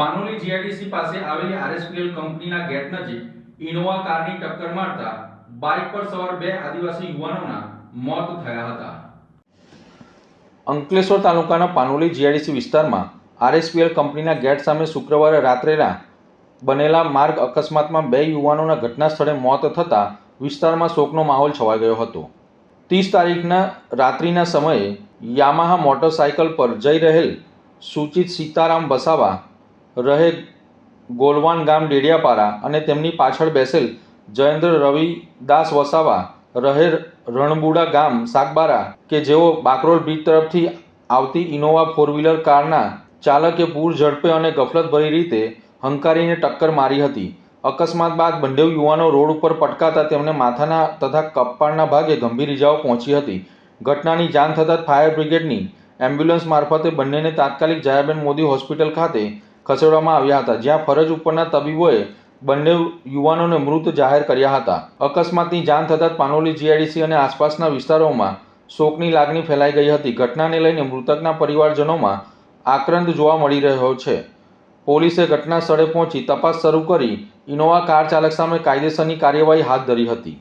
Panoli GIDC પાસે આવેલી RSPL કંપનીના ગેટ નજીક ઇનોવા કારની ટક્કર મારતા બાઇક પર સવાર બે આદિવાસી યુવાનોના મોત થયા હતા। અંકલેશ્વર તાલુકાના પાનોલી જીઆઈડીસી વિસ્તારમાં આરએસપીએલ કંપનીના ગેટ સામે શુક્રવારે રાત્રેના બનેલા માર્ગ અકસ્માતમાં બે યુવાનોના ઘટના સ્થળે મોત થતાં વિસ્તારમાં શોકનો માહોલ છવાઈ ગયો હતો। 30 તારીખના રાત્રિના સમયે યામાહા મોટરસાઇકલ પર જઈ રહેલ સૂચિત સીતારામ વસાવા રહે ગોલવાન ગામ ડેડિયાપાડા અને તેમની પાછળ બેસેલ જયેન્દ્ર રવિદાસ વસાવા રહે રણબુડા ગામ સાગબારા કે જેઓ બાકરોલ બ્રિજ તરફથી આવતી ઇનોવા 4વ્હીલર કારના ચાલકે પૂર ઝડપે અને ગફલતભરી રીતે હંકારીને ટક્કર મારી હતી। અકસ્માત બાદ બંને યુવાનો રોડ ઉપર પટકાતા તેમને માથાના તથા કપાળના ભાગે ગંભીર ઇજાઓ પહોંચી હતી। ઘટનાની જાણ થતાં ફાયર બ્રિગેડની એમ્બ્યુલન્સ મારફતે બંનેને તાત્કાલિક જયાબેન મોદી હોસ્પિટલ ખાતે ખસેડવામાં આવ્યા હતા, જ્યાં ફરજ ઉપરના તબીબોએ બંને યુવાનોને મૃત જાહેર કર્યા હતા। અકસ્માતની જાણ થતાં પાનોલી જીઆઈડીસી અને આસપાસના વિસ્તારોમાં શોકની લાગણી ફેલાઈ ગઈ હતી। ઘટનાને લઈને મૃતકના પરિવારજનોમાં આક્રંદ જોવા મળી રહ્યો છે। પોલીસે ઘટના સ્થળે પહોંચી તપાસ શરૂ કરી ઇનોવા કાર ચાલક સામે કાયદેસરની કાર્યવાહી હાથ ધરી હતી।